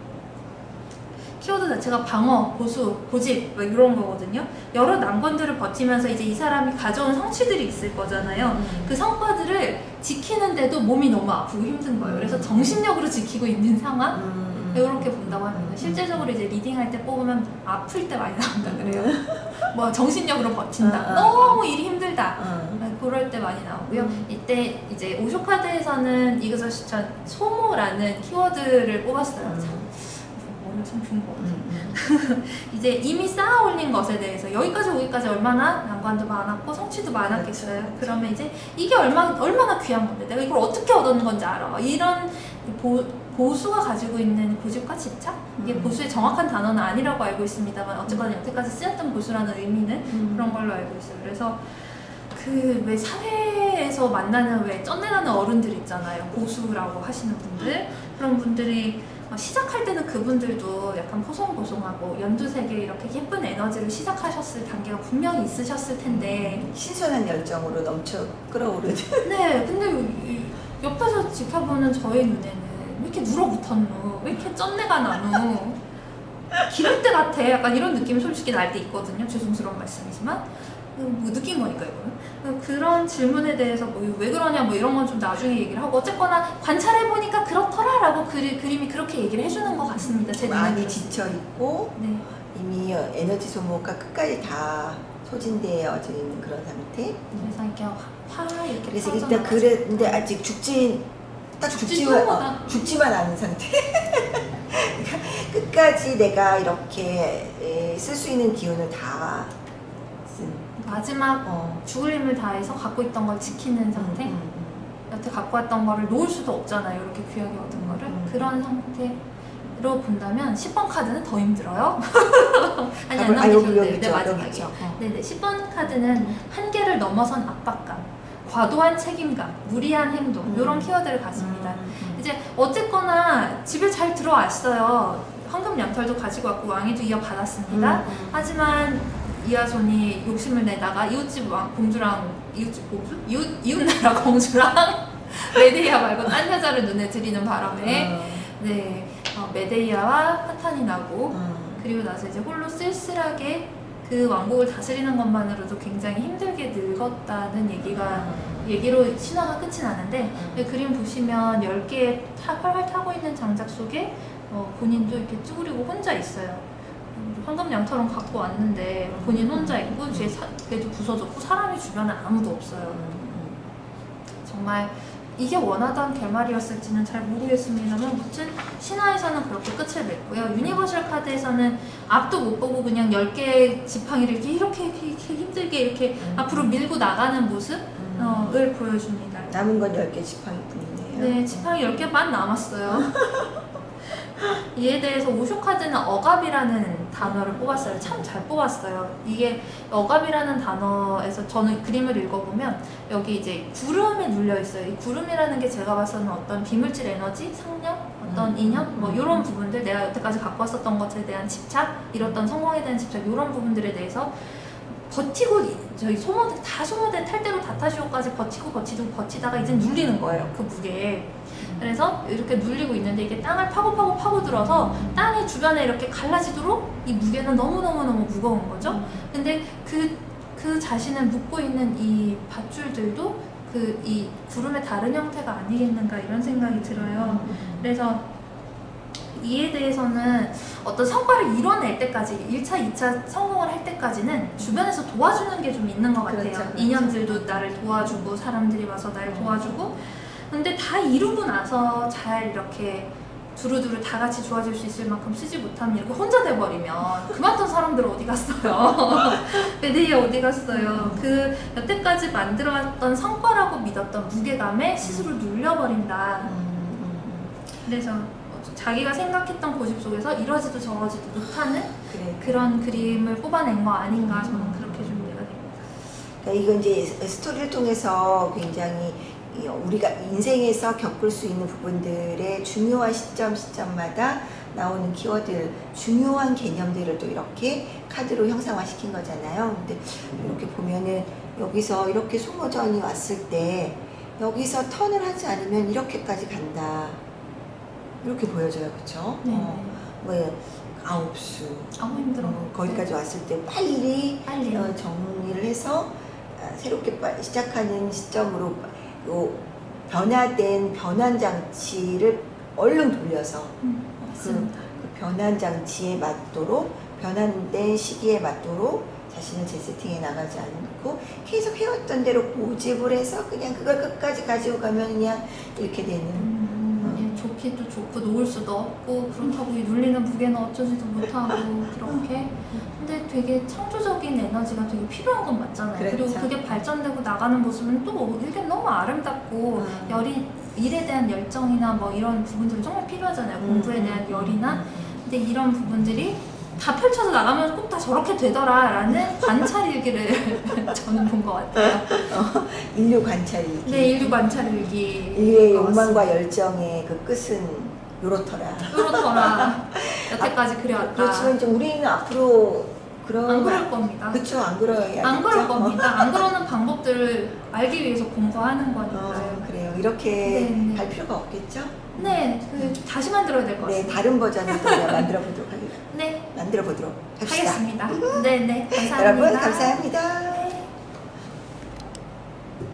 A: 키워드 자체가 방어, 보수, 고집 뭐 이런 거거든요. 여러 난관들을 버티면서 이제 이 사람이 가져온 성취들이 있을 거잖아요. 그 성과들을 지키는데도 몸이 너무 아프고 힘든 거예요. 그래서 정신력으로 지키고 있는 상황 이렇게 본다고 합니다. 실제적으로 이제 리딩할 때 뽑으면 아플 때 많이 나온다 그래요. 뭐 정신력으로 버틴다. 너무 일이 힘들다. 그럴 때 많이 나오고요. 이때 이제 오쇼 카드에서는 이것을 소모라는 키워드를 뽑았어요. 참 좋은 거 같아요. 이제 이미 쌓아 올린 것에 대해서 여기까지 오기까지 얼마나 난관도 많았고 성취도 많았겠어요. 그러면 이제 이게 얼마나 귀한 건데 내가 이걸 어떻게 얻었는 건지 알아. 이런 보수가 가지고 있는 고집과 집착? 이게 보수의 정확한 단어는 아니라고 알고 있습니다만 어쨌거나 여태까지 쓰였던 보수라는 의미는 그런 걸로 알고 있어요. 그래서 그 왜 사회에서 만나는 왜 쩐내나는 어른들 있잖아요. 보수라고 하시는 분들. 그런 분들이 시작할 때는 그분들도 약간 포송포송하고 연두색의 이렇게 예쁜 에너지를 시작하셨을 단계가 분명히 있으셨을 텐데
B: 신선한 열정으로 넘쳐 끌어오르는
A: 네 근데 옆에서 지켜보는 저의 눈에는 왜 이렇게 눌어붙었노 왜 이렇게 쩐내가 나노 기름때 같아 약간 이런 느낌이 솔직히 날 때 있거든요. 죄송스러운 말씀이지만 뭐 느낀 거니까 이거는 그런 질문에 대해서 뭐 왜 그러냐 뭐 이런 건 좀 나중에 얘기를 하고 어쨌거나 관찰해보니까 그렇더라 라고 그림이 그렇게 얘기를 해주는 것 같습니다. 제
B: 많이 지쳐있고
A: 네.
B: 이미 에너지 소모가 끝까지 다 소진되어져 있는 그런 상태.
A: 그래서 이렇게 이렇게
B: 그래서 일단 근데 아직 죽지만 않은 상태. 그러니까 끝까지 내가 이렇게 쓸 수 있는 기운을 다
A: 마지막 죽을 힘을 다해서 갖고 있던 걸 지키는 상태. 여태 갖고 왔던 거를 놓을 수도 없잖아요. 이렇게 귀하게 얻은 거를. 그런 상태로 본다면 10번 카드는 더 힘들어요. 아니 안 넘기셨는데 네, 마지막이요. 네네 10번 카드는 한계를 넘어선 압박감, 과도한 책임감, 무리한 행동 이런 키워드를 가집니다. 이제 어쨌거나 집에 잘 들어왔어요. 황금 양털도 가지고 왔고 왕위도 이어받았습니다. 하지만 이하손이 욕심을 내다가 이웃집 공주랑 이웃나라 공주랑 메데이아 말고 딴 여자를 눈에 들이는 바람에 네 메데이아와 파탄이 나고 그리고 나서 이제 홀로 쓸쓸하게 그 왕국을 다스리는 것만으로도 굉장히 힘들게 늙었다는 얘기로 신화가 끝이 나는데 그림 보시면 10개의 활활 타고 있는 장작 속에 본인도 이렇게 쭈그리고 혼자 있어요. 황금 양털은 갖고 왔는데 본인 혼자 있고 뒤에 배도 부서졌고 사람이 주변에 아무도 없어요. 정말 이게 원하던 결말이었을지는 잘 모르겠습니다만 무튼 신화에서는 그렇게 끝을 맺고요. 유니버셜 카드에서는 앞도 못 보고 그냥 10개의 지팡이를 이렇게 힘들게 이렇게 앞으로 밀고 나가는 모습을 보여줍니다.
B: 남은 건 10개 지팡이뿐이네요.
A: 네, 지팡이 10개만 남았어요. 이에 대해서 오쇼카드는 억압이라는 단어를 뽑았어요. 참 잘 뽑았어요. 이게 억압이라는 단어에서 저는 그림을 읽어보면 여기 이제 구름에 눌려 있어요. 이 구름이라는 게 제가 봐서는 어떤 비물질 에너지, 상념, 어떤 이념, 뭐 이런 부분들, 내가 여태까지 갖고 왔었던 것에 대한 집착, 이뤘던 성공에 대한 집착, 이런 부분들에 대해서 버티고, 저희 소모대, 다 소모대 탈대로 다타시오까지 버티다가 이제 눌리는 거예요. 그 무게에. 그래서 이렇게 눌리고 있는데 이게 땅을 파고 들어서 땅의 주변에 이렇게 갈라지도록 이 무게는 너무너무 무거운 거죠. 근데 그 자신을 묶고 있는 이 밧줄들도 이 구름의 다른 형태가 아니겠는가 이런 생각이 들어요. 그래서 이에 대해서는 어떤 성과를 이뤄낼 때까지 1차, 2차 성공을 할 때까지는 주변에서 도와주는 게 좀 있는 것 같아요.
B: 그렇죠.
A: 인연들도 나를 도와주고 사람들이 와서 나를 도와주고, 근데 다 이루고 나서 잘 이렇게 두루두루 다 같이 좋아질 수 있을 만큼 쓰지 못하면 이렇게 혼자 돼버리면 그만둔 사람들 어디 갔어요? 메데이에 어디 갔어요? 그 여태까지 만들어왔던 성과라고 믿었던 무게감에 스스로 눌려버린다. 그래서 자기가 생각했던 고집 속에서 이러지도 저러지도 못하는 그런 그림을 뽑아낸 거 아닌가, 저는 그렇게 좀 이해가 됩니다.
B: 그러니까 이건 이제 스토리를 통해서 굉장히 우리가 인생에서 겪을 수 있는 부분들의 중요한 시점마다 나오는 키워드, 중요한 개념들을 또 이렇게 카드로 형상화 시킨 거잖아요. 근데 이렇게 보면은 여기서 이렇게 소모전이 왔을 때 여기서 턴을 하지 않으면 이렇게까지 간다. 이렇게 보여져요. 그쵸?
A: 네.
B: 뭐 아홉수.
A: 힘들어.
B: 거기까지 왔을 때 빨리
A: 빨리.
B: 정리를 해서 새롭게 시작하는 시점으로 변화된 변환장치를 얼른 돌려서 그 변환장치에 맞도록, 변환된 시기에 맞도록 자신을 재세팅해 나가지 않고 계속 해왔던 대로 고집을 해서 그냥 그걸 끝까지 가지고 가면 그냥 이렇게 되는.
A: 좋기도 좋고 놓을 수도 없고, 그렇다고 이 눌리는 무게는 어쩌지도 못하고 그렇게. 근데 되게 창조적인 에너지가 되게 필요한 건 맞잖아요.
B: 그렇죠.
A: 그리고 그게 발전되고 나가는 모습은 또 이게 너무 아름답고 일에 대한 열정이나 뭐 이런 부분들이 정말 필요하잖아요. 공부에 대한 열이나. 근데 이런 부분들이 다 펼쳐서 나가면 꼭 다 저렇게 되더라 라는 관찰일기를 저는 본 것 같아요.
B: 인류 관찰일기.
A: 네, 인류 관찰일기.
B: 인류의 욕망과 열정의 그 끝은 요렇더라.
A: 그렇더라. 여태까지 그래왔다.
B: 그렇지만 이제 우리는 앞으로
A: 안 그럴 겁니다.
B: 그쵸, 안 그러야겠죠.
A: 안 그럴 겁니다. 안 그러는 방법들을 알기 위해서 공부하는 거니까요.
B: 그래요. 이렇게
A: 네.
B: 할 필요가 없겠죠?
A: 네, 다시 만들어야 될 것
B: 네,
A: 같습니다.
B: 다른 버전을 또 만들어 보도록 하겠습니다.
A: 네,
B: 만들어 보도록 합시다.
A: 하겠습니다. 네, 감사합니다.
B: 여러분, 감사합니다.